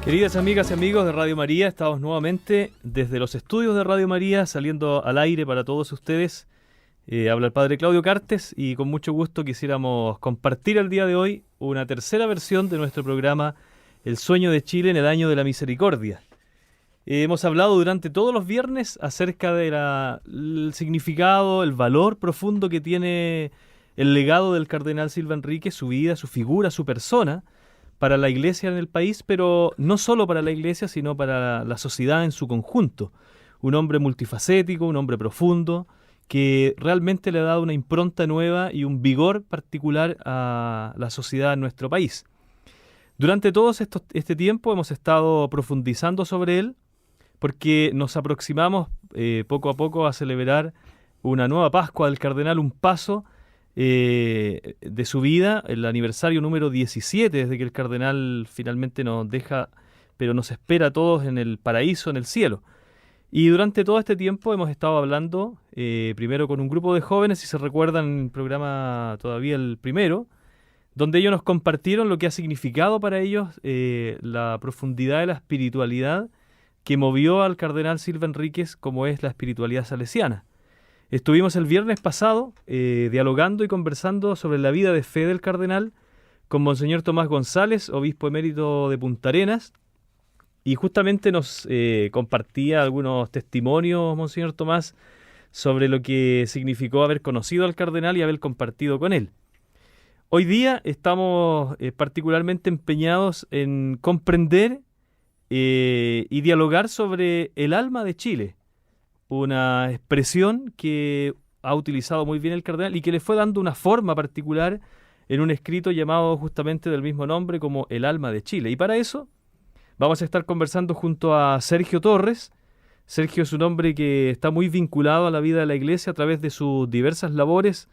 Queridas amigas y amigos de Radio María, estamos nuevamente desde los estudios de Radio María saliendo al aire para todos ustedes. Habla el Padre Claudio Cartes y con mucho gusto quisiéramos compartir el día de hoy una tercera versión de nuestro programa El Sueño de Chile en el Año de la Misericordia. Hemos hablado durante todos los viernes acerca del significado, el valor profundo que tiene el legado del cardenal Silva Enríquez, su vida, su figura, su persona, para la Iglesia en el país, pero no solo para la Iglesia, sino para la sociedad en su conjunto. Un hombre multifacético, un hombre profundo, que realmente le ha dado una impronta nueva y un vigor particular a la sociedad en nuestro país. Durante todo este tiempo hemos estado profundizando sobre él, porque nos aproximamos poco a poco a celebrar una nueva Pascua del Cardenal, un paso de su vida, el aniversario número 17 desde que el Cardenal finalmente nos deja, pero nos espera a todos en el paraíso, en el cielo. Y durante todo este tiempo hemos estado hablando primero con un grupo de jóvenes, si se recuerdan el programa todavía el primero, donde ellos nos compartieron lo que ha significado para ellos la profundidad de la espiritualidad que movió al Cardenal Silva Enríquez, como es la espiritualidad salesiana. Estuvimos el viernes pasado dialogando y conversando sobre la vida de fe del cardenal con Monseñor Tomás González, obispo emérito de Punta Arenas, y justamente nos compartía algunos testimonios, Monseñor Tomás, sobre lo que significó haber conocido al cardenal y haber compartido con él. Hoy día estamos particularmente empeñados en comprender y dialogar sobre el alma de Chile, una expresión que ha utilizado muy bien el cardenal y que le fue dando una forma particular en un escrito llamado justamente del mismo nombre como El alma de Chile. Y para eso vamos a estar conversando junto a Sergio Torres. Sergio es un hombre que está muy vinculado a la vida de la Iglesia a través de sus diversas labores.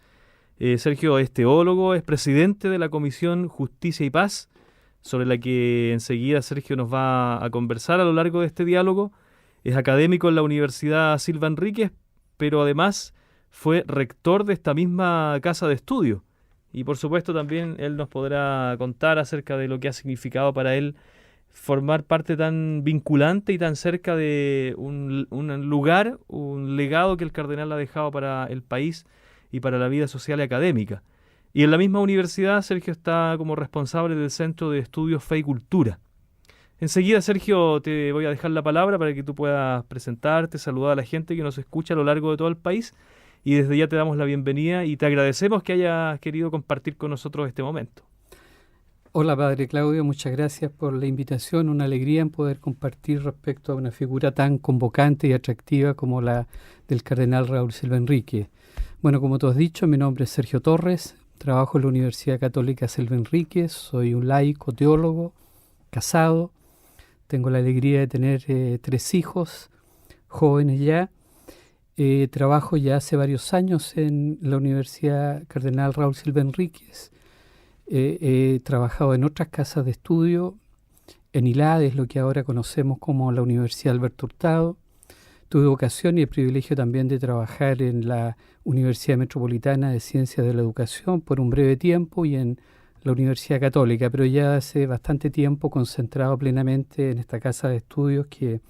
Sergio es teólogo, es presidente de la Comisión Justicia y Paz, sobre la que enseguida Sergio nos va a conversar a lo largo de este diálogo. Es académico en la Universidad Silva Enríquez, pero además fue rector de esta misma casa de estudio. Y por supuesto también él nos podrá contar acerca de lo que ha significado para él formar parte tan vinculante y tan cerca de un lugar, un legado que el cardenal ha dejado para el país y para la vida social y académica. Y en la misma universidad Sergio está como responsable del Centro de Estudios Fe y Cultura. Enseguida, Sergio, te voy a dejar la palabra para que tú puedas presentarte, saludar a la gente que nos escucha a lo largo de todo el país, y desde ya te damos la bienvenida y te agradecemos que hayas querido compartir con nosotros este momento. Hola, Padre Claudio, muchas gracias por la invitación, una alegría en poder compartir respecto a una figura tan convocante y atractiva como la del Cardenal Raúl Silva Enríquez. Bueno, como tú has dicho, mi nombre es Sergio Torres, trabajo en la Universidad Católica Silva Enríquez, soy un laico, teólogo, casado. Tengo la alegría de tener 3 hijos, jóvenes ya. Trabajo ya hace varios años en la Universidad Cardenal Raúl Silva Enríquez. He trabajado en otras casas de estudio, en ILADES, lo que ahora conocemos como la Universidad Alberto Hurtado. Tuve ocasión y el privilegio también de trabajar en la Universidad Metropolitana de Ciencias de la Educación por un breve tiempo y en la Universidad Católica, pero ya hace bastante tiempo concentrado plenamente en esta casa de estudios que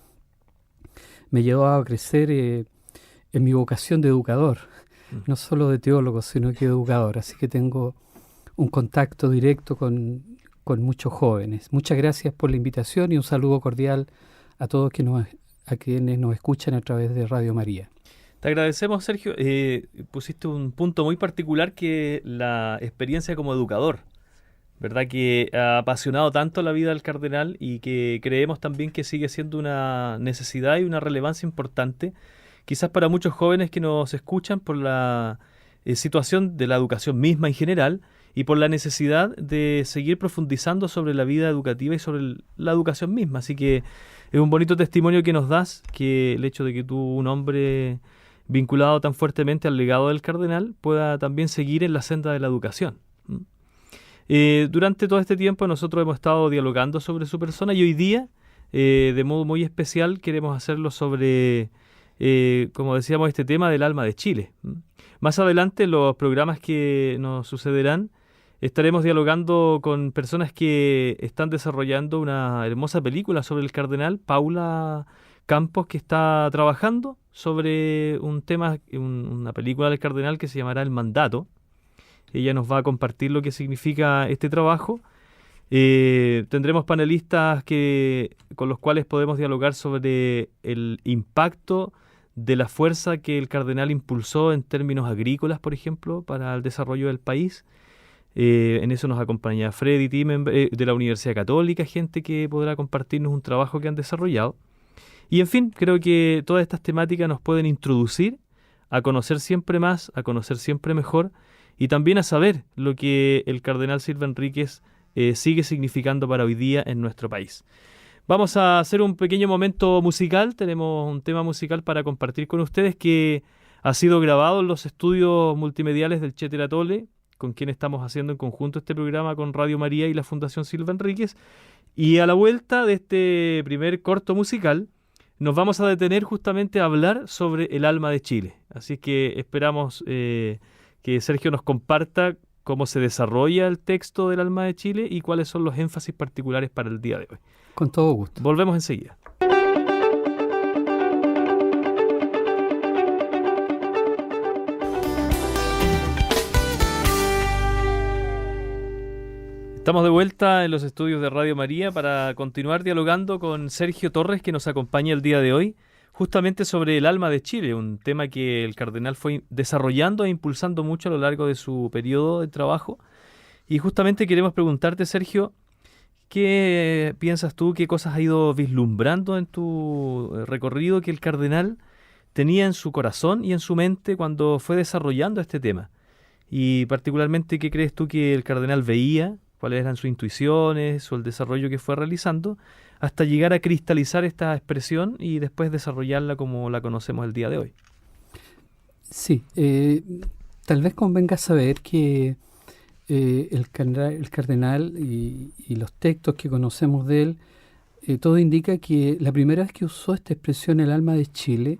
me llevó a crecer en mi vocación de educador, no solo de teólogo, sino que de educador. Así que tengo un contacto directo con muchos jóvenes. Muchas gracias por la invitación y un saludo cordial a todos a quienes nos escuchan a través de Radio María. Te agradecemos, Sergio. Pusiste un punto muy particular, que la experiencia como educador, ¿verdad? Que ha apasionado tanto la vida del cardenal y que creemos también que sigue siendo una necesidad y una relevancia importante, quizás para muchos jóvenes que nos escuchan, por la situación de la educación misma en general y por la necesidad de seguir profundizando sobre la vida educativa y sobre la educación misma. Así que es un bonito testimonio que nos das, que el hecho de que tú, un hombre vinculado tan fuertemente al legado del cardenal, pueda también seguir en la senda de la educación. Durante todo este tiempo nosotros hemos estado dialogando sobre su persona y hoy día, de modo muy especial, queremos hacerlo sobre, como decíamos, este tema del alma de Chile. Más adelante, en los programas que nos sucederán, Estaremos dialogando con personas que están desarrollando una hermosa película sobre el cardenal, Paula Campos, que está trabajando sobre un tema, una película del cardenal que se llamará El Mandato. Ella nos va a compartir lo que significa este trabajo. Tendremos panelistas con los cuales podemos dialogar sobre el impacto de la fuerza que el cardenal impulsó en términos agrícolas, por ejemplo, para el desarrollo del país. En eso nos acompaña Freddy Timen de la Universidad Católica, gente que podrá compartirnos un trabajo que han desarrollado. Y en fin, creo que todas estas temáticas nos pueden introducir a conocer siempre más, a conocer siempre mejor y también a saber lo que el cardenal Silva Enríquez sigue significando para hoy día en nuestro país. Vamos a hacer un pequeño momento musical. Tenemos un tema musical para compartir con ustedes que ha sido grabado en los estudios multimediales del Che Teratole, con quien estamos haciendo en conjunto este programa con Radio María y la Fundación Silva Enríquez. Y a la vuelta de este primer corto musical nos vamos a detener justamente a hablar sobre el alma de Chile. Así que esperamos que Sergio nos comparta cómo se desarrolla el texto del alma de Chile y cuáles son los énfasis particulares para el día de hoy. Con todo gusto. Volvemos enseguida. Estamos de vuelta en los estudios de Radio María para continuar dialogando con Sergio Torres, que nos acompaña el día de hoy, justamente sobre el alma de Chile, un tema que el cardenal fue desarrollando e impulsando mucho a lo largo de su periodo de trabajo. Y justamente queremos preguntarte, Sergio, ¿qué piensas tú, qué cosas has ido vislumbrando en tu recorrido que el cardenal tenía en su corazón y en su mente cuando fue desarrollando este tema? Y particularmente, ¿qué crees tú que el cardenal veía? ¿Cuáles eran sus intuiciones o el desarrollo que fue realizando hasta llegar a cristalizar esta expresión y después desarrollarla como la conocemos el día de hoy? Sí, tal vez convenga saber que el cardenal y los textos que conocemos de él, todo indica que la primera vez que usó esta expresión, el alma de Chile,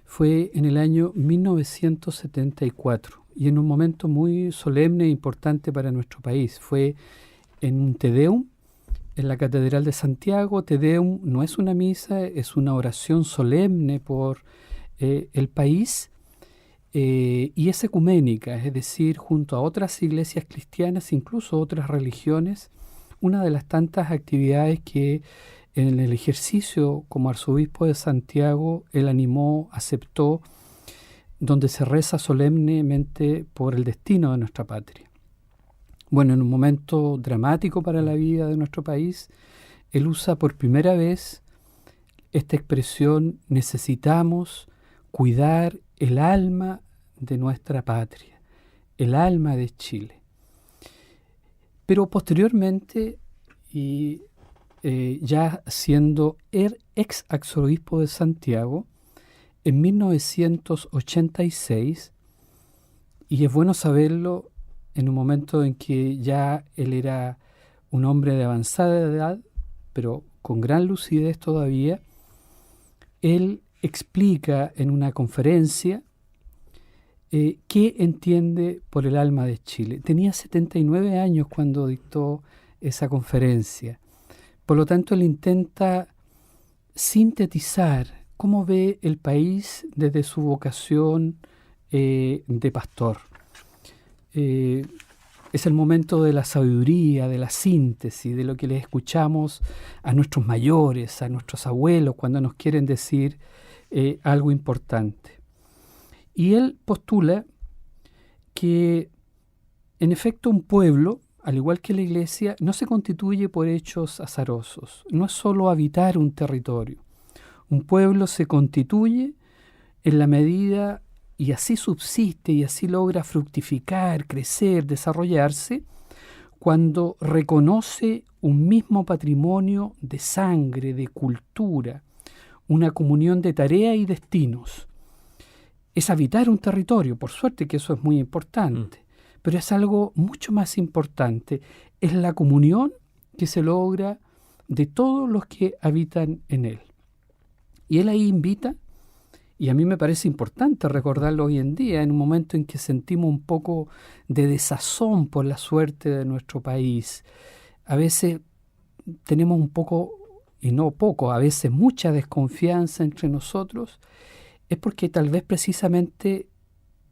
fue en el año 1974. Y en un momento muy solemne e importante para nuestro país. Fue en un Te Deum, en la Catedral de Santiago. Te Deum no es una misa, es una oración solemne por el país y es ecuménica, es decir, junto a otras iglesias cristianas, incluso otras religiones, una de las tantas actividades que en el ejercicio como arzobispo de Santiago él animó, aceptó, donde se reza solemnemente por el destino de nuestra patria. Bueno, en un momento dramático para la vida de nuestro país, él usa por primera vez esta expresión: necesitamos cuidar el alma de nuestra patria, el alma de Chile. Pero posteriormente, y ya siendo el ex arzobispo de Santiago, en 1986, y es bueno saberlo en un momento en que ya él era un hombre de avanzada edad, pero con gran lucidez todavía, él explica en una conferencia qué entiende por el alma de Chile. Tenía 79 años cuando dictó esa conferencia. Por lo tanto, él intenta sintetizar cómo ve el país desde su vocación de pastor. Es el momento de la sabiduría, de la síntesis, de lo que le escuchamos a nuestros mayores, a nuestros abuelos, cuando nos quieren decir algo importante. Y él postula que, en efecto, un pueblo, al igual que la Iglesia, no se constituye por hechos azarosos. No es solo habitar un territorio. Un pueblo se constituye en la medida, y así subsiste y así logra fructificar, crecer, desarrollarse, cuando reconoce un mismo patrimonio de sangre, de cultura, una comunión de tarea y destinos. Es habitar un territorio, por suerte que eso es muy importante, pero es algo mucho más importante, es la comunión que se logra de todos los que habitan en él. Y él ahí invita Y a mí me parece importante recordarlo hoy en día, en un momento en que sentimos un poco de desazón por la suerte de nuestro país. A veces tenemos un poco, y no poco, a veces mucha desconfianza entre nosotros, es porque tal vez precisamente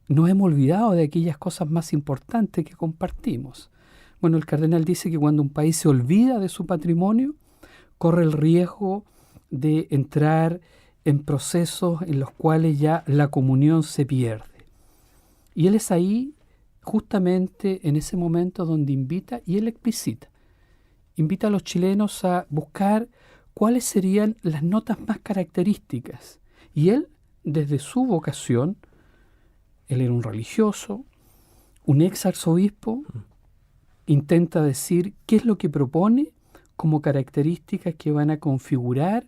nos hemos olvidado de aquellas cosas más importantes que compartimos. Bueno, el cardenal dice que cuando un país se olvida de su patrimonio, corre el riesgo de entrar en procesos en los cuales ya la comunión se pierde. Y él es ahí, justamente en ese momento donde invita, y él explicita. Invita a los chilenos a buscar cuáles serían las notas más características. Y él, desde su vocación, él era un religioso, un ex arzobispo, intenta decir qué es lo que propone como características que van a configurar,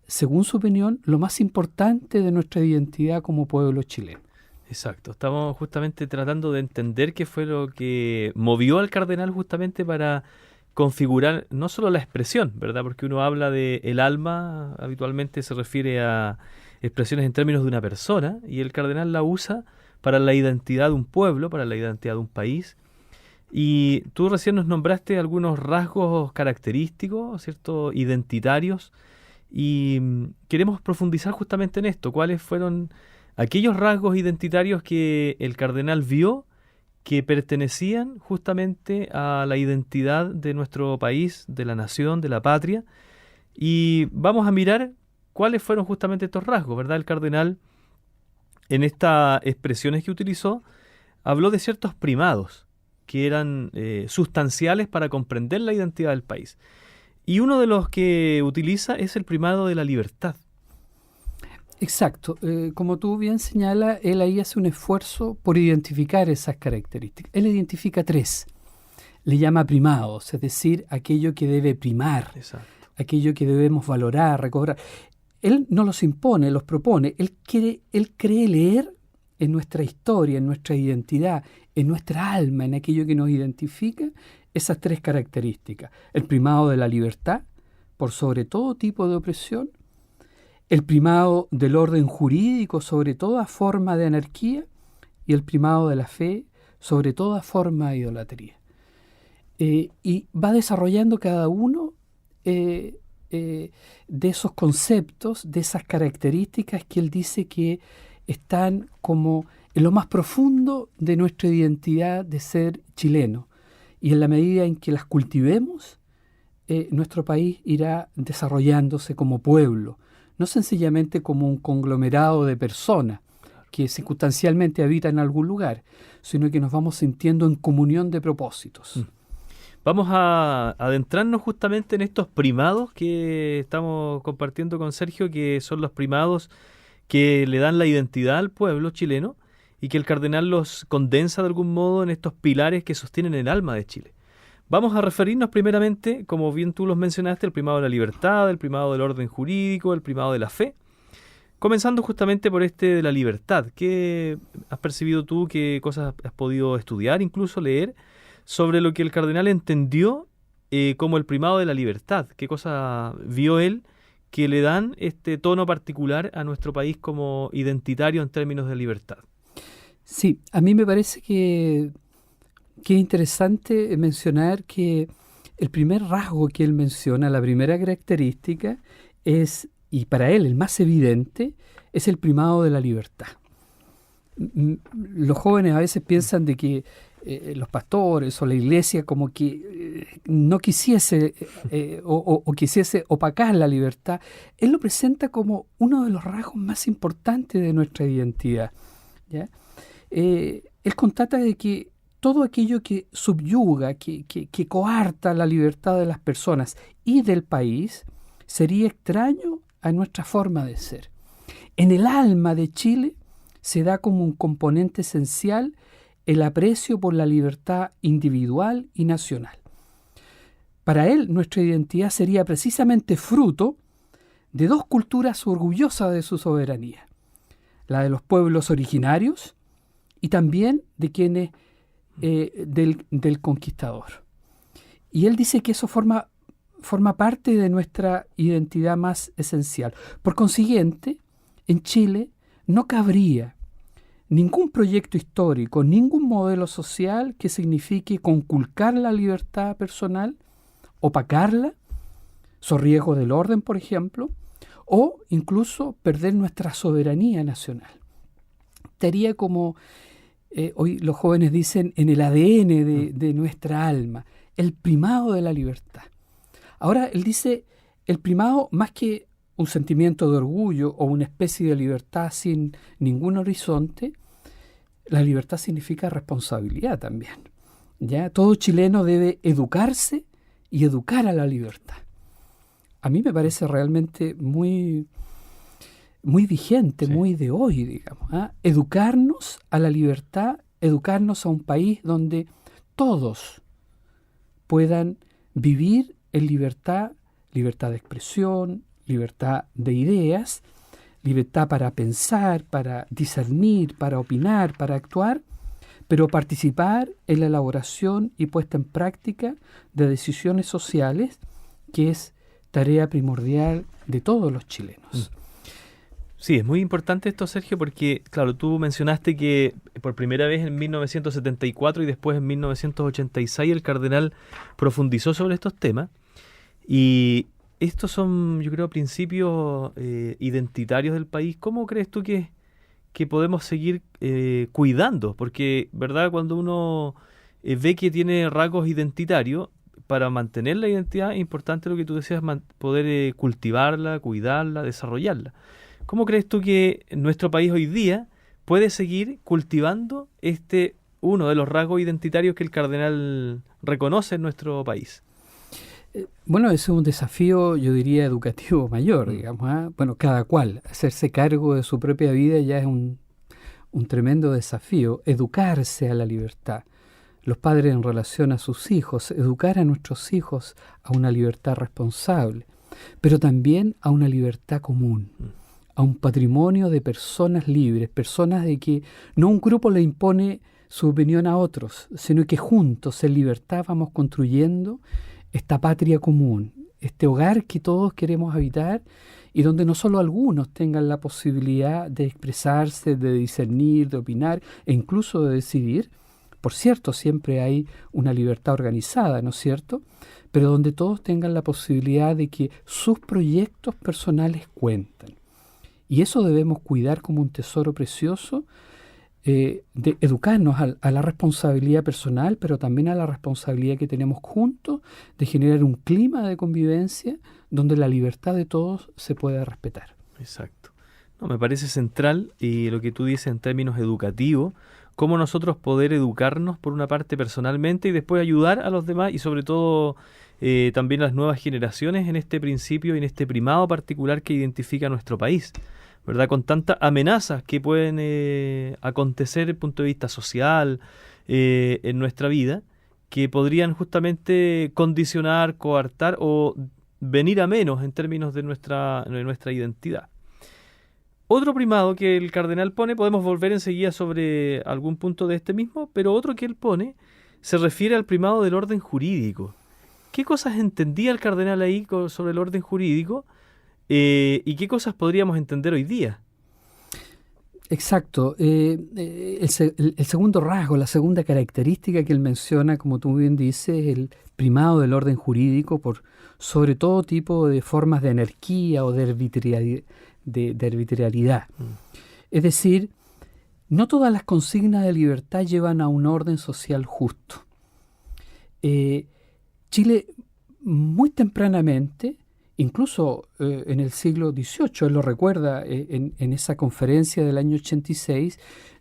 según su opinión, lo más importante de nuestra identidad como pueblo chileno. Exacto, estamos justamente tratando de entender qué fue lo que movió al cardenal justamente para configurar no solo la expresión, ¿verdad? Porque uno habla de el alma, habitualmente se refiere a expresiones en términos de una persona, y el cardenal la usa para la identidad de un pueblo, para la identidad de un país. Y tú recién nos nombraste algunos rasgos característicos, ¿cierto?, identitarios, y queremos profundizar justamente en esto. ¿Cuáles fueron aquellos rasgos identitarios que el cardenal vio que pertenecían justamente a la identidad de nuestro país, de la nación, de la patria? Y vamos a mirar cuáles fueron justamente estos rasgos, ¿verdad? El cardenal, en estas expresiones que utilizó, habló de ciertos primados que eran sustanciales para comprender la identidad del país. Y uno de los que utiliza es el primado de la libertad. Exacto. Como tú bien señalas, él ahí hace un esfuerzo por identificar esas características. Él identifica 3. Le llama primados, es decir, aquello que debe primar, Exacto. Aquello que debemos valorar, recobrar. Él no los impone, los propone. Él cree leer en nuestra historia, en nuestra identidad, en nuestra alma, en aquello que nos identifica, esas 3 características. El primado de la libertad, por sobre todo tipo de opresión. El primado del orden jurídico sobre toda forma de anarquía. Y el primado de la fe sobre toda forma de idolatría. Y va desarrollando cada uno de esos conceptos, de esas características que él dice que están como en lo más profundo de nuestra identidad de ser chileno. Y en la medida en que las cultivemos, nuestro país irá desarrollándose como pueblo, no sencillamente como un conglomerado de personas que circunstancialmente habitan en algún lugar, sino que nos vamos sintiendo en comunión de propósitos. Vamos a adentrarnos justamente en estos primados que estamos compartiendo con Sergio, que son los primados que le dan la identidad al pueblo chileno y que el cardenal los condensa de algún modo en estos pilares que sostienen el alma de Chile. Vamos a referirnos primeramente, como bien tú los mencionaste, el primado de la libertad, el primado del orden jurídico, el primado de la fe. Comenzando justamente por este de la libertad. ¿Qué has percibido tú? ¿Qué cosas has podido estudiar, incluso leer, sobre lo que el cardenal entendió como el primado de la libertad? ¿Qué cosas vio él que le dan este tono particular a nuestro país como identitario en términos de libertad? Sí, a mí me parece que es interesante mencionar que el primer rasgo que él menciona, la primera característica, es, y para él el más evidente, es el primado de la libertad. Los jóvenes a veces piensan de que los pastores o la iglesia como que no quisiese o quisiese opacar la libertad. Él lo presenta como uno de los rasgos más importantes de nuestra identidad, ¿ya? Él constata de que todo aquello que subyuga, que coarta la libertad de las personas y del país, sería extraño a nuestra forma de ser. En el alma de Chile se da como un componente esencial el aprecio por la libertad individual y nacional. Para él, nuestra identidad sería precisamente fruto de 2 culturas orgullosas de su soberanía, la de los pueblos originarios y también de quienes del conquistador. Y él dice que eso forma parte de nuestra identidad más esencial. Por consiguiente, en Chile no cabría ningún proyecto histórico, ningún modelo social que signifique conculcar la libertad personal, opacarla, riesgo del orden, por ejemplo, o incluso perder nuestra soberanía nacional. Estaría como hoy los jóvenes dicen en el ADN de nuestra alma, el primado de la libertad. Ahora él dice, el primado más que un sentimiento de orgullo o una especie de libertad sin ningún horizonte, la libertad significa responsabilidad también. ¿Ya? Todo chileno debe educarse y educar a la libertad. A mí me parece realmente muy, muy vigente, sí, muy de hoy, digamos. Educarnos a la libertad, educarnos a un país donde todos puedan vivir en libertad, libertad de expresión, libertad de ideas, libertad para pensar, para discernir, para opinar, para actuar, pero participar en la elaboración y puesta en práctica de decisiones sociales, que es tarea primordial de todos los chilenos. Sí, es muy importante esto, Sergio, porque, claro, tú mencionaste que por primera vez en 1974 y después en 1986 el cardenal profundizó sobre estos temas, y estos son, yo creo, principios identitarios del país. ¿Cómo crees tú que podemos seguir cuidando? Porque, ¿verdad? Cuando uno ve que tiene rasgos identitarios, para mantener la identidad es importante lo que tú decías, poder cultivarla, cuidarla, desarrollarla. ¿Cómo crees tú que nuestro país hoy día puede seguir cultivando uno de los rasgos identitarios que el cardenal reconoce en nuestro país? Bueno, ese es un desafío, yo diría, educativo mayor, digamos. Bueno, cada cual, hacerse cargo de su propia vida ya es un tremendo desafío. Educarse a la libertad. Los padres en relación a sus hijos, educar a nuestros hijos a una libertad responsable, pero también a una libertad común, a un patrimonio de personas libres, personas de que no un grupo le impone su opinión a otros, sino que juntos en libertad vamos construyendo esta patria común, este hogar que todos queremos habitar y donde no solo algunos tengan la posibilidad de expresarse, de discernir, de opinar e incluso de decidir. Por cierto, siempre hay una libertad organizada, ¿no es cierto? Pero donde todos tengan la posibilidad de que sus proyectos personales cuenten. Y eso debemos cuidar como un tesoro precioso, de educarnos a la responsabilidad personal, pero también a la responsabilidad que tenemos juntos de generar un clima de convivencia donde la libertad de todos se pueda respetar. Exacto. No, me parece central y lo que tú dices en términos educativos, cómo nosotros poder educarnos por una parte personalmente y después ayudar a los demás y sobre todo también a las nuevas generaciones en este principio y en este primado particular que identifica a nuestro país, ¿verdad? Con tantas amenazas que pueden acontecer desde el punto de vista social en nuestra vida, que podrían justamente condicionar, coartar o venir a menos en términos de nuestra identidad. Otro primado que el cardenal pone, podemos volver enseguida sobre algún punto de este mismo, pero otro que él pone se refiere al primado del orden jurídico. ¿Qué cosas entendía el cardenal ahí sobre el orden jurídico y qué cosas podríamos entender hoy día? Exacto. El segundo rasgo, la segunda característica que él menciona, como tú bien dices, es el primado del orden jurídico por sobre todo tipo de formas de anarquía o de arbitrariedad. Es decir, no todas las consignas de libertad llevan a un orden social justo. Chile muy tempranamente, incluso en el siglo XVIII, él lo recuerda en esa conferencia del año 86,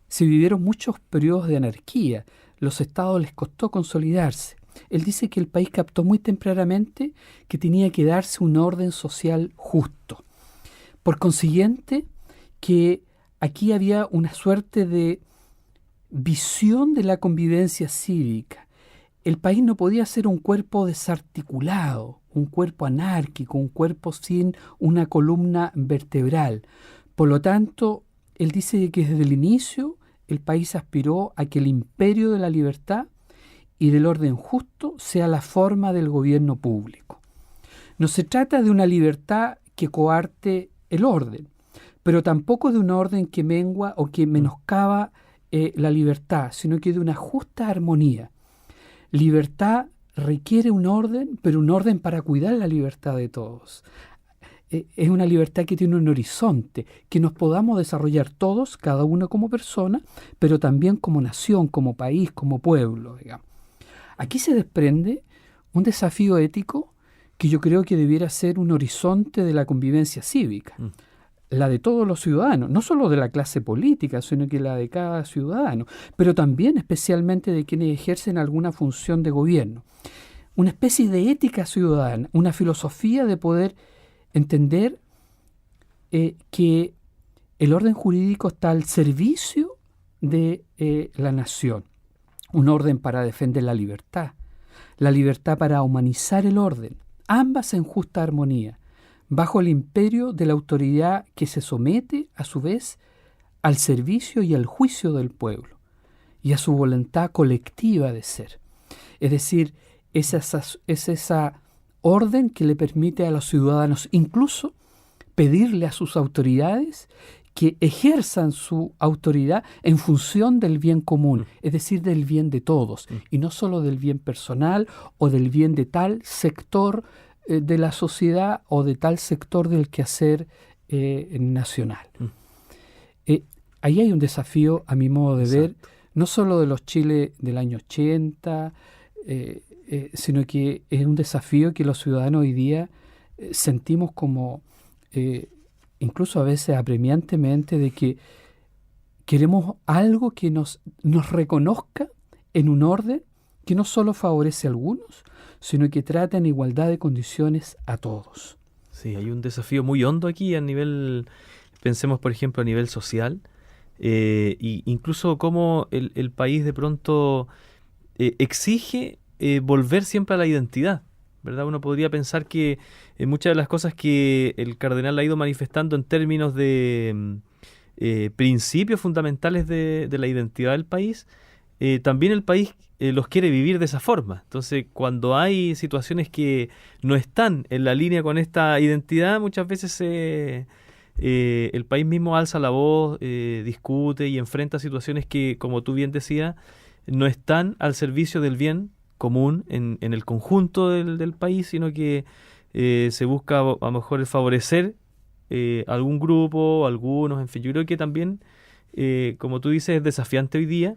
se vivieron muchos periodos de anarquía. Los estados les costó consolidarse. Él dice que el país captó muy tempranamente que tenía que darse un orden social justo. Por consiguiente, que aquí había una suerte de visión de la convivencia cívica. El país no podía ser un cuerpo desarticulado, un cuerpo anárquico, un cuerpo sin una columna vertebral. Por lo tanto, él dice que desde el inicio el país aspiró a que el imperio de la libertad y del orden justo sea la forma del gobierno público. No se trata de una libertad que coarte el orden, pero tampoco de un orden que mengua o que menoscaba la libertad, sino que de una justa armonía. Libertad requiere un orden, pero un orden para cuidar la libertad de todos. Es una libertad que tiene un horizonte, que nos podamos desarrollar todos, cada uno como persona, pero también como nación, como país, como pueblo, digamos. Aquí se desprende un desafío ético que yo creo que debiera ser un horizonte de la convivencia cívica, la de todos los ciudadanos, no solo de la clase política, sino que la de cada ciudadano, pero también especialmente de quienes ejercen alguna función de gobierno. Una especie de ética ciudadana, una filosofía de poder entender que el orden jurídico está al servicio de la nación, un orden para defender la libertad para humanizar el orden, ambas en justa armonía, bajo el imperio de la autoridad que se somete, a su vez, al servicio y al juicio del pueblo, y a su voluntad colectiva de ser. Es decir, es esa orden que le permite a los ciudadanos incluso pedirle a sus autoridades que ejerzan su autoridad en función del bien común, es decir, del bien de todos, y no solo del bien personal o del bien de tal sector de la sociedad o de tal sector del quehacer nacional. Ahí hay un desafío, a mi modo de ver, no solo de los Chile del año 80, sino que es un desafío que los ciudadanos hoy día sentimos como, incluso a veces apremiantemente, de que queremos algo que nos reconozca en un orden que no solo favorece a algunos, sino que trata en igualdad de condiciones a todos. Sí, hay un desafío muy hondo aquí a nivel, pensemos por ejemplo a nivel social, y incluso cómo el país de pronto exige volver siempre a la identidad, ¿verdad? Uno podría pensar que muchas de las cosas que el cardenal ha ido manifestando en términos de principios fundamentales de la identidad del país, también el país los quiere vivir de esa forma. Entonces, cuando hay situaciones que no están en la línea con esta identidad, muchas veces el país mismo alza la voz, discute y enfrenta situaciones que, como tú bien decías, no están al servicio del bien común en el conjunto del país, sino que se busca a lo mejor el favorecer algún grupo, algunos, en fin. Yo creo que también, como tú dices, es desafiante hoy día,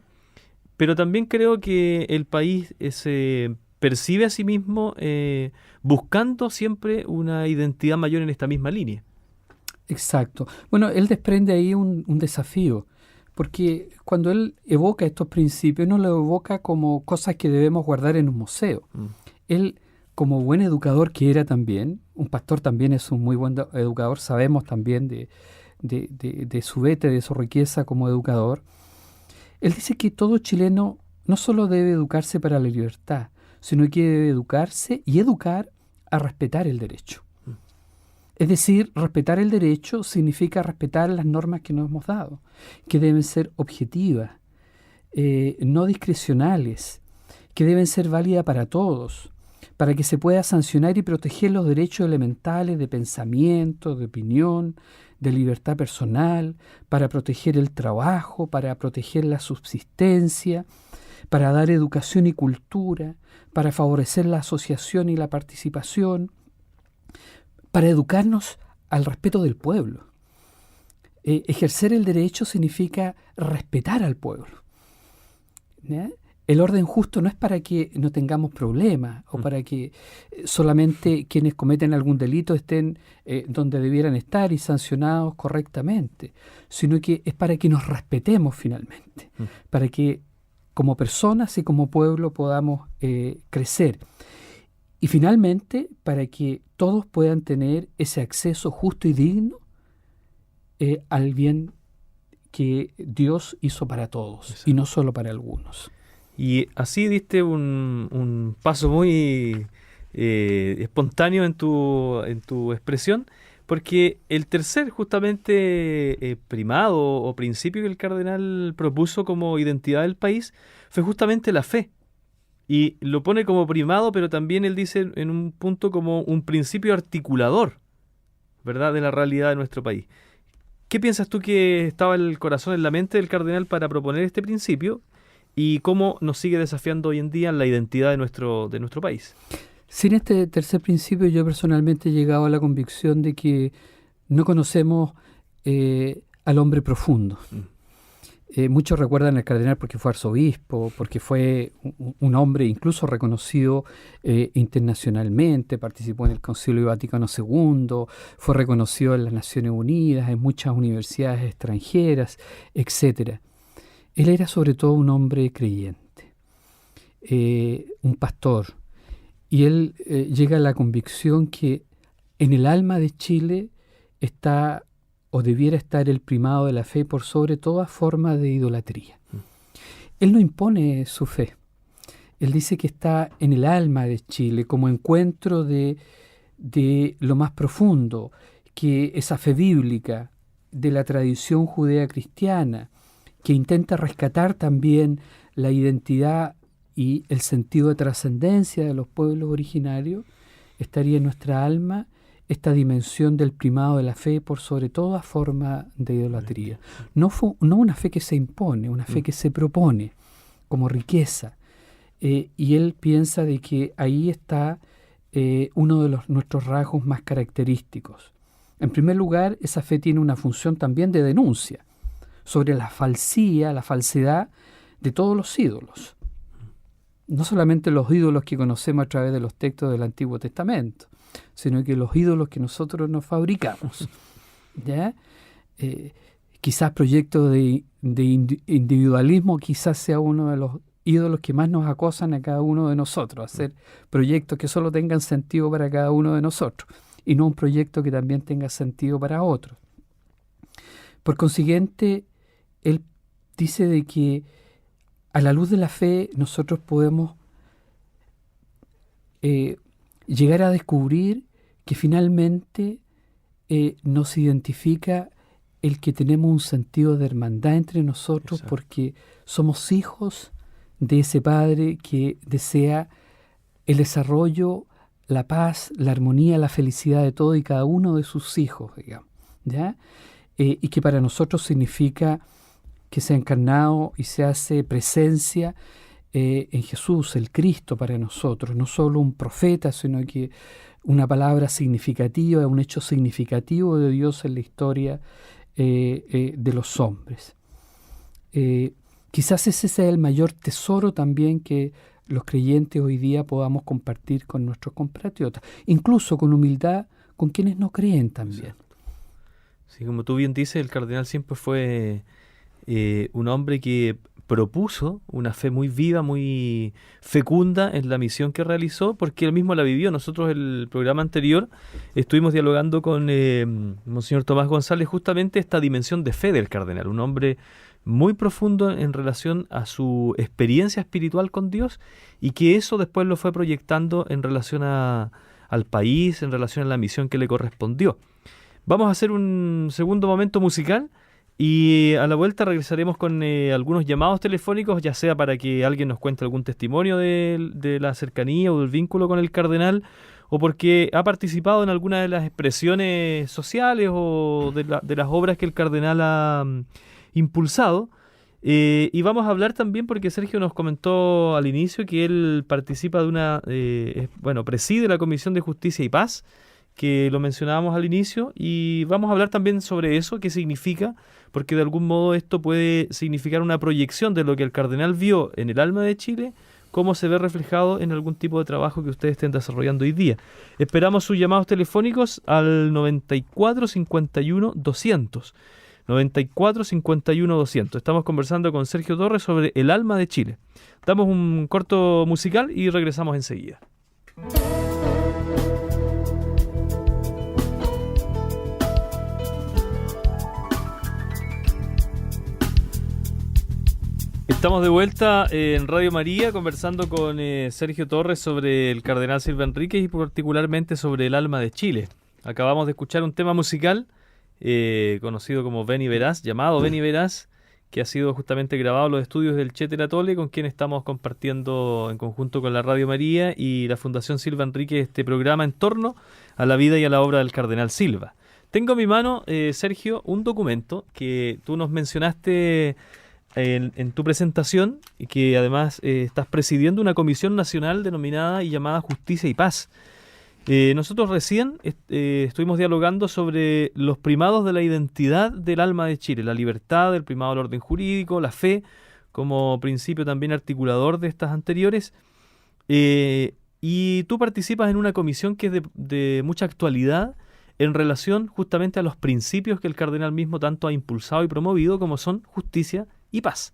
pero también creo que el país se percibe a sí mismo buscando siempre una identidad mayor en esta misma línea. Exacto. Bueno, él desprende ahí un desafío, porque cuando él evoca estos principios, no lo evoca como cosas que debemos guardar en un museo. Él, como buen educador que era también, un pastor también es un muy buen educador, sabemos también de su vete, de su riqueza como educador. Él dice que todo chileno no solo debe educarse para la libertad, sino que debe educarse y educar a respetar el derecho. Es decir, respetar el derecho significa respetar las normas que nos hemos dado, que deben ser objetivas, no discrecionales, que deben ser válidas para todos, para que se pueda sancionar y proteger los derechos elementales de pensamiento, de opinión, de libertad personal, para proteger el trabajo, para proteger la subsistencia, para dar educación y cultura, para favorecer la asociación y la participación, para educarnos al respeto del pueblo. Ejercer el derecho significa respetar al pueblo. ¿Ya? El orden justo no es para que no tengamos problemas o para que solamente quienes cometen algún delito estén donde debieran estar y sancionados correctamente, sino que es para que nos respetemos finalmente, para que como personas y como pueblo podamos crecer. Y finalmente, para que todos puedan tener ese acceso justo y digno al bien que Dios hizo para todos. Exacto. Y no solo para algunos. Y así diste un paso muy espontáneo en tu expresión, porque el tercer justamente primado o principio que el cardenal propuso como identidad del país fue justamente la fe. Y lo pone como primado, pero también él dice en un punto como un principio articulador, ¿verdad?, de la realidad de nuestro país. ¿Qué piensas tú que estaba en el corazón, en la mente del cardenal para proponer este principio y cómo nos sigue desafiando hoy en día la identidad de nuestro país? Sin este tercer principio, yo personalmente he llegado a la convicción de que no conocemos al hombre profundo. Muchos recuerdan al cardenal porque fue arzobispo, porque fue un hombre incluso reconocido internacionalmente, participó en el Concilio Vaticano II, fue reconocido en las Naciones Unidas, en muchas universidades extranjeras, etc. Él era sobre todo un hombre creyente, un pastor, y él llega a la convicción que en el alma de Chile está o debiera estar el primado de la fe por sobre toda forma de idolatría. Él no impone su fe. Él dice que está en el alma de Chile como encuentro de lo más profundo, que esa fe bíblica de la tradición judea-cristiana, que intenta rescatar también la identidad y el sentido de trascendencia de los pueblos originarios, estaría en nuestra alma esta dimensión del primado de la fe por sobre toda forma de idolatría. No una fe que se impone, una fe que se propone como riqueza. Y él piensa de que ahí está uno de nuestros rasgos más característicos. En primer lugar, esa fe tiene una función también de denuncia sobre la falsedad de todos los ídolos. No solamente los ídolos que conocemos a través de los textos del Antiguo Testamento, sino que los ídolos que nosotros nos fabricamos. ¿Ya? Quizás proyectos de individualismo quizás sea uno de los ídolos que más nos acosan a cada uno de nosotros, hacer proyectos que solo tengan sentido para cada uno de nosotros y no un proyecto que también tenga sentido para otros. Por consiguiente, él dice de que a la luz de la fe nosotros podemos llegar a descubrir que finalmente nos identifica el que tenemos un sentido de hermandad entre nosotros. Exacto. Porque somos hijos de ese Padre que desea el desarrollo, la paz, la armonía, la felicidad de todo y cada uno de sus hijos, digamos, ¿ya? Y que para nosotros significa que se ha encarnado y se hace presencia en Jesús, el Cristo para nosotros, no solo un profeta, sino que una palabra significativa, un hecho significativo de Dios en la historia de los hombres. Quizás ese sea el mayor tesoro también que los creyentes hoy día podamos compartir con nuestros compatriotas, incluso con humildad con quienes no creen también. Sí, como tú bien dices, el cardenal siempre fue un hombre que propuso una fe muy viva, muy fecunda en la misión que realizó, porque él mismo la vivió. Nosotros el programa anterior estuvimos dialogando con Monseñor Tomás González justamente esta dimensión de fe del cardenal, un hombre muy profundo en relación a su experiencia espiritual con Dios y que eso después lo fue proyectando en relación al país, en relación a la misión que le correspondió. Vamos a hacer un segundo momento musical y a la vuelta regresaremos con algunos llamados telefónicos, ya sea para que alguien nos cuente algún testimonio de la cercanía o del vínculo con el cardenal, o porque ha participado en alguna de las expresiones sociales o de las obras que el cardenal ha impulsado. Y vamos a hablar también porque Sergio nos comentó al inicio que él participa de preside la Comisión de Justicia y Paz, que lo mencionábamos al inicio, y vamos a hablar también sobre eso, qué significa, porque de algún modo esto puede significar una proyección de lo que el cardenal vio en el alma de Chile, cómo se ve reflejado en algún tipo de trabajo que ustedes estén desarrollando hoy día. Esperamos sus llamados telefónicos al 94 51 200. 94 51 200. Estamos conversando con Sergio Torres sobre el alma de Chile. Damos un corto musical y regresamos enseguida. Estamos de vuelta en Radio María conversando con Sergio Torres sobre el cardenal Silva Enríquez y particularmente sobre el alma de Chile. Acabamos de escuchar un tema musical conocido como Ven y Verás, llamado Ven y Verás, que ha sido justamente grabado en los estudios del Che Teratole, con quien estamos compartiendo en conjunto con la Radio María y la Fundación Silva Enríquez este programa en torno a la vida y a la obra del cardenal Silva. Tengo en mi mano, Sergio, un documento que tú nos mencionaste en tu presentación y que además estás presidiendo una comisión nacional denominada y llamada Justicia y Paz. Nosotros recién estuvimos dialogando sobre los primados de la identidad del alma de Chile, la libertad, el primado del orden jurídico, la fe como principio también articulador de estas anteriores. Y tú participas en una comisión que es de mucha actualidad en relación justamente a los principios que el cardenal mismo tanto ha impulsado y promovido, como son justicia y paz.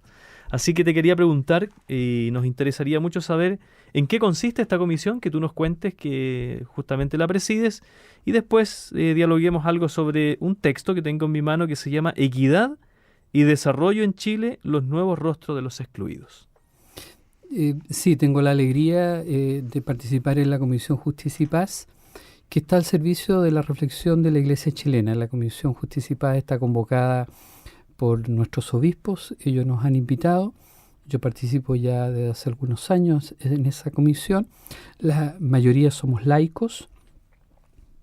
Así que te quería preguntar, y nos interesaría mucho saber en qué consiste esta comisión, que tú nos cuentes que justamente la presides, y después dialoguemos algo sobre un texto que tengo en mi mano que se llama Equidad y Desarrollo en Chile, los nuevos rostros de los excluidos. Sí, tengo la alegría de participar en la Comisión Justicia y Paz, que está al servicio de la reflexión de la Iglesia chilena. La Comisión Justicia y Paz está convocada por nuestros obispos, ellos nos han invitado, yo participo ya desde hace algunos años en esa comisión, la mayoría somos laicos,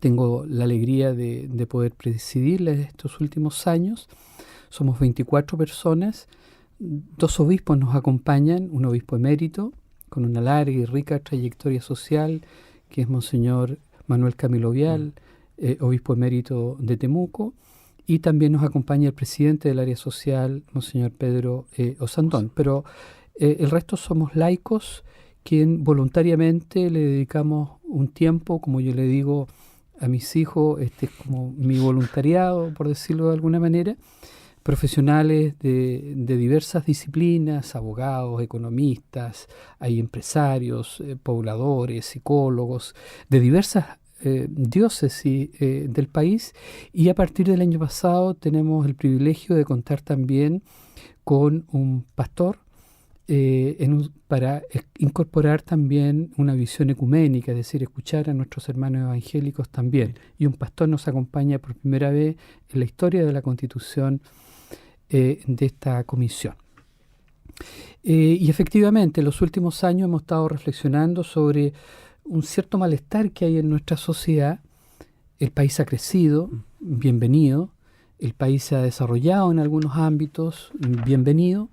tengo la alegría de poder presidirla estos últimos años, somos 24 personas, 2 obispos nos acompañan, un obispo emérito con una larga y rica trayectoria social, que es Monseñor Manuel Camilo Vial, obispo emérito de Temuco, y también nos acompaña el presidente del área social, Monseñor Pedro Osandón. Pero el resto somos laicos, quien voluntariamente le dedicamos un tiempo, como yo le digo a mis hijos, este es como mi voluntariado, por decirlo de alguna manera, profesionales de diversas disciplinas, abogados, economistas, hay empresarios, pobladores, psicólogos, de diversas diócesis del país, y a partir del año pasado tenemos el privilegio de contar también con un pastor para incorporar también una visión ecuménica, es decir, escuchar a nuestros hermanos evangélicos también. Y un pastor nos acompaña por primera vez en la historia de la constitución de esta comisión. Y efectivamente, en los últimos años hemos estado reflexionando sobre un cierto malestar que hay en nuestra sociedad. El país ha crecido, bienvenido. El país se ha desarrollado en algunos ámbitos, bienvenido.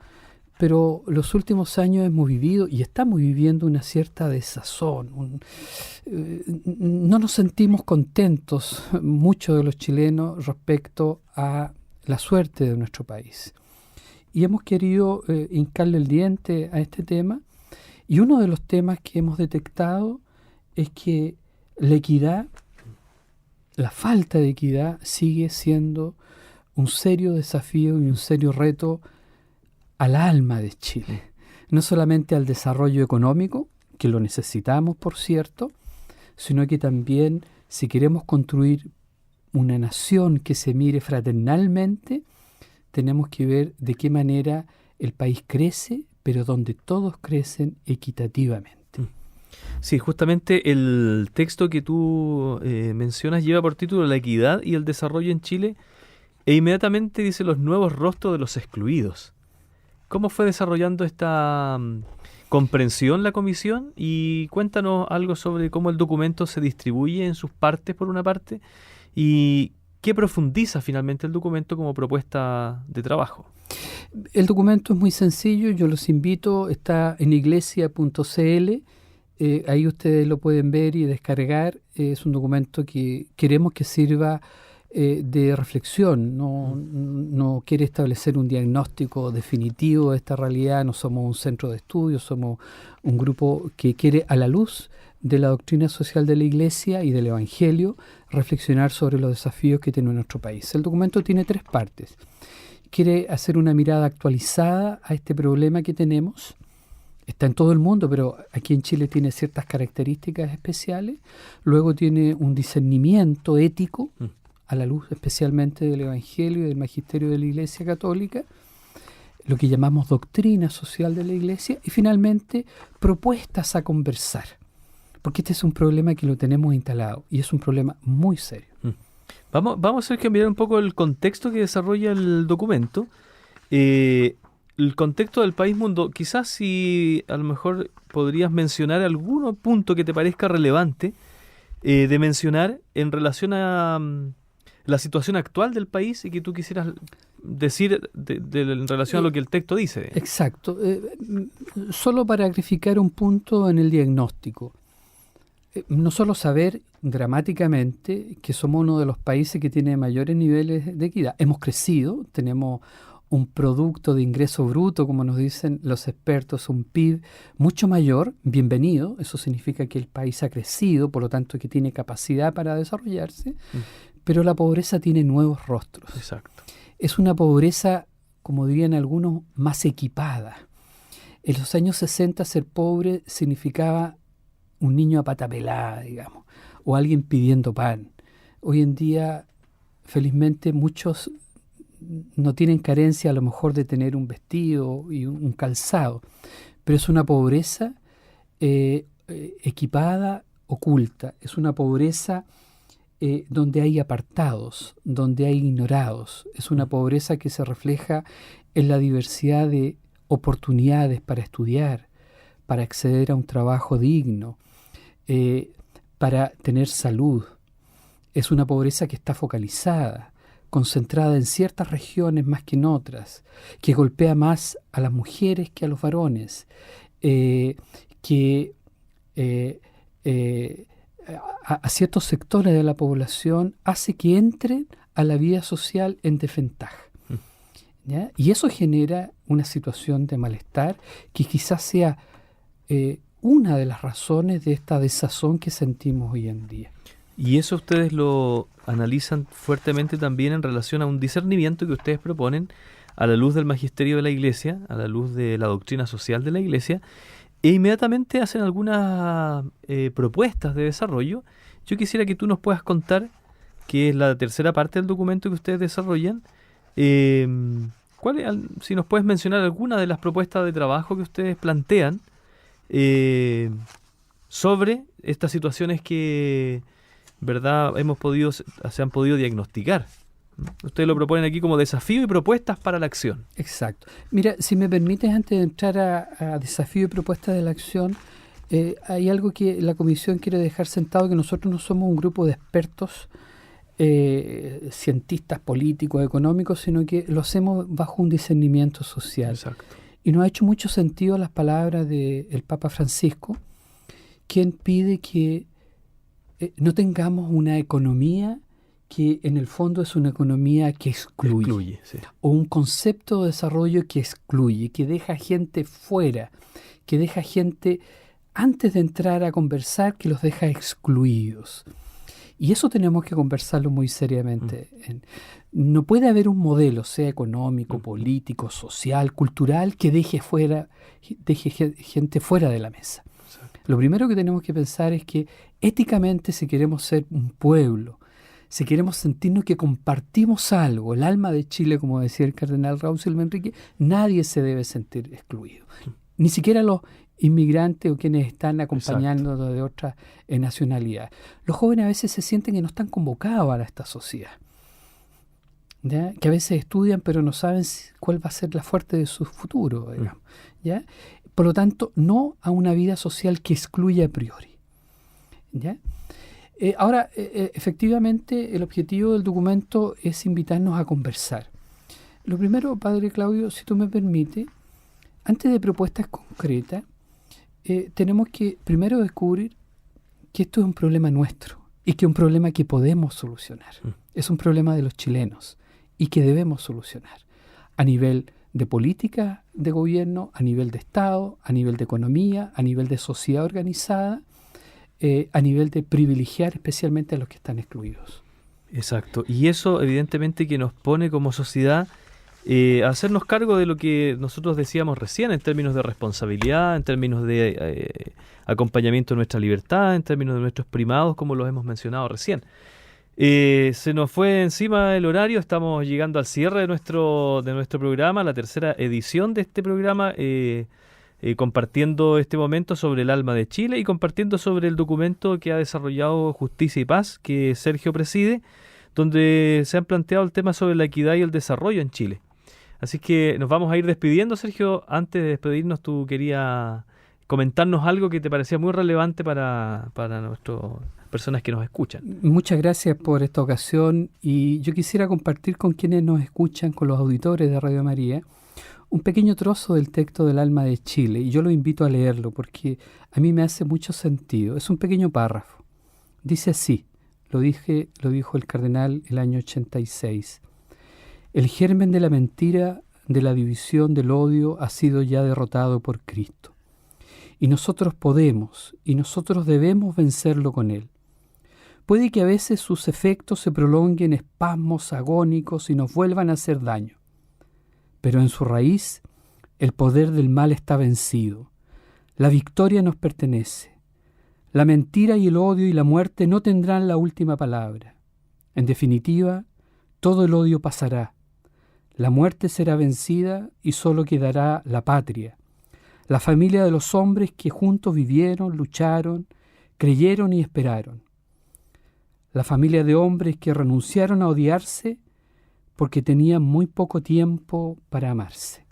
Pero los últimos años hemos vivido y estamos viviendo una cierta desazón. No nos sentimos contentos, muchos de los chilenos, respecto a la suerte de nuestro país. Y hemos querido hincarle el diente a este tema. Y uno de los temas que hemos detectado es que la equidad, la falta de equidad, sigue siendo un serio desafío y un serio reto al alma de Chile. No solamente al desarrollo económico, que lo necesitamos, por cierto, sino que también, si queremos construir una nación que se mire fraternalmente, tenemos que ver de qué manera el país crece, pero donde todos crecen equitativamente. Sí, justamente el texto que tú mencionas lleva por título La equidad y el desarrollo en Chile, e inmediatamente dice los nuevos rostros de los excluidos. ¿Cómo fue desarrollando esta comprensión la comisión? Y cuéntanos algo sobre cómo el documento se distribuye en sus partes, por una parte, y qué profundiza finalmente el documento como propuesta de trabajo. El documento es muy sencillo, yo los invito, está en iglesia.cl, ahí ustedes lo pueden ver y descargar. Es un documento que queremos que sirva de reflexión, no quiere establecer un diagnóstico definitivo de esta realidad, no somos un centro de estudio, somos un grupo que quiere, a la luz de la doctrina social de la Iglesia y del Evangelio, reflexionar sobre los desafíos que tiene nuestro país. El documento tiene 3 partes. Quiere hacer una mirada actualizada a este problema que tenemos. Está en todo el mundo, pero aquí en Chile tiene ciertas características especiales. Luego tiene un discernimiento ético, a la luz especialmente del Evangelio y del Magisterio de la Iglesia Católica, lo que llamamos doctrina social de la Iglesia, y finalmente propuestas a conversar, porque este es un problema que lo tenemos instalado y es un problema muy serio. Vamos a cambiar un poco el contexto que desarrolla el documento. El contexto del país mundo, quizás si a lo mejor podrías mencionar algún punto que te parezca relevante de mencionar en relación a la situación actual del país y que tú quisieras decir en relación a lo que el texto dice. Exacto. Solo para clarificar un punto en el diagnóstico. No solo saber dramáticamente que somos uno de los países que tiene mayores niveles de equidad. Hemos crecido, tenemos un producto de ingreso bruto, como nos dicen los expertos, un PIB mucho mayor, bienvenido. Eso significa que el país ha crecido, por lo tanto que tiene capacidad para desarrollarse, pero la pobreza tiene nuevos rostros. Exacto. Es una pobreza, como dirían algunos, más equipada. En los años 60 ser pobre significaba un niño a pata pelada, digamos, o alguien pidiendo pan. Hoy en día, felizmente, muchos no tienen carencia a lo mejor de tener un vestido y un calzado, pero es una pobreza equipada, oculta. Es una pobreza donde hay apartados, donde hay ignorados. Es una pobreza que se refleja en la diversidad de oportunidades para estudiar, para acceder a un trabajo digno, para tener salud. Es una pobreza que está focalizada, concentrada en ciertas regiones más que en otras, que golpea más a las mujeres que a los varones, que a ciertos sectores de la población hace que entren a la vida social en desventaja. ¿Ya? Y eso genera una situación de malestar que quizás sea una de las razones de esta desazón que sentimos hoy en día. Y eso ustedes lo analizan fuertemente también en relación a un discernimiento que ustedes proponen a la luz del magisterio de la Iglesia, a la luz de la doctrina social de la Iglesia, e inmediatamente hacen algunas propuestas de desarrollo. Yo quisiera que tú nos puedas contar, que es la tercera parte del documento que ustedes desarrollan, si nos puedes mencionar alguna de las propuestas de trabajo que ustedes plantean sobre estas situaciones que, ¿verdad?, se han podido diagnosticar. Ustedes lo proponen aquí como desafío y propuestas para la acción. Exacto. Mira, si me permites, antes de entrar a desafío y propuestas de la acción, hay algo que la Comisión quiere dejar sentado, que nosotros no somos un grupo de expertos, cientistas, políticos, económicos, sino que lo hacemos bajo un discernimiento social. Exacto. Y nos ha hecho mucho sentido las palabras del Papa Francisco, quien pide que no tengamos una economía que en el fondo es una economía que excluye, sí. O un concepto de desarrollo que excluye, que deja gente fuera, que deja gente, antes de entrar a conversar, que los deja excluidos. Y eso tenemos que conversarlo muy seriamente. No puede haber un modelo, sea económico, político, social, cultural, que deje gente fuera de la mesa. Exacto. Lo primero que tenemos que pensar es que éticamente, si queremos ser un pueblo, si queremos sentirnos que compartimos algo, el alma de Chile, como decía el cardenal Raúl Silva Enrique, nadie se debe sentir excluido. Ni siquiera los inmigrantes o quienes están acompañando de otras nacionalidades. Los jóvenes a veces se sienten que no están convocados a esta sociedad, ¿ya? Que a veces estudian pero no saben cuál va a ser la fuerte de su futuro, digamos, ¿ya? Por lo tanto, no a una vida social que excluya a priori, ¿ya? Ahora, efectivamente, el objetivo del documento es invitarnos a conversar. Lo primero, Padre Claudio, si tú me permites, antes de propuestas concretas, tenemos que primero descubrir que esto es un problema nuestro y que es un problema que podemos solucionar. Es un problema de los chilenos y que debemos solucionar a nivel de política de gobierno, a nivel de Estado, a nivel de economía, a nivel de sociedad organizada, a nivel de privilegiar especialmente a los que están excluidos. Exacto. Y eso evidentemente que nos pone como sociedad a hacernos cargo de lo que nosotros decíamos recién en términos de responsabilidad, en términos de acompañamiento de nuestra libertad, en términos de nuestros primados, como los hemos mencionado recién. Se nos fue encima el horario, estamos llegando al cierre de nuestro programa, la tercera edición de este programa, compartiendo este momento sobre el alma de Chile y compartiendo sobre el documento que ha desarrollado Justicia y Paz, que Sergio preside, donde se han planteado el tema sobre la equidad y el desarrollo en Chile. Así que nos vamos a ir despidiendo, Sergio. Antes de despedirnos, tú querías comentarnos algo que te parecía muy relevante para nuestras personas que nos escuchan. Muchas gracias por esta ocasión, y yo quisiera compartir con quienes nos escuchan, con los auditores de Radio María, un pequeño trozo del texto del Alma de Chile, y yo lo invito a leerlo porque a mí me hace mucho sentido. Es un pequeño párrafo. Dice así, lo dijo el cardenal el año 86. El germen de la mentira, de la división, del odio, ha sido ya derrotado por Cristo. Y nosotros podemos, y nosotros debemos vencerlo con Él. Puede que a veces sus efectos se prolonguen espasmos agónicos y nos vuelvan a hacer daño. Pero en su raíz, el poder del mal está vencido. La victoria nos pertenece. La mentira y el odio y la muerte no tendrán la última palabra. En definitiva, todo el odio pasará. La muerte será vencida y solo quedará la patria, la familia de los hombres que juntos vivieron, lucharon, creyeron y esperaron. La familia de hombres que renunciaron a odiarse porque tenían muy poco tiempo para amarse.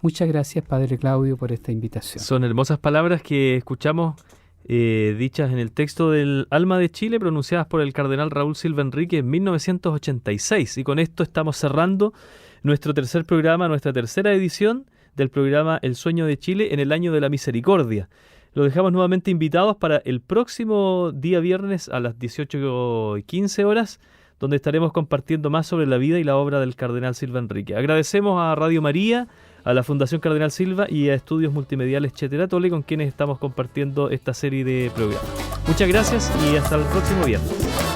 Muchas gracias, Padre Claudio, por esta invitación. Son hermosas palabras que escuchamos dichas en el texto del Alma de Chile, pronunciadas por el cardenal Raúl Silva Enrique en 1986. Y con esto estamos cerrando nuestro tercer programa, nuestra tercera edición del programa El Sueño de Chile en el Año de la Misericordia. Los dejamos nuevamente invitados para el próximo día viernes a las 18:15 horas, donde estaremos compartiendo más sobre la vida y la obra del cardenal Silva Enrique. Agradecemos a Radio María, a la Fundación Cardenal Silva y a Estudios Multimediales Cheteratole, con quienes estamos compartiendo esta serie de programas. Muchas gracias y hasta el próximo viernes.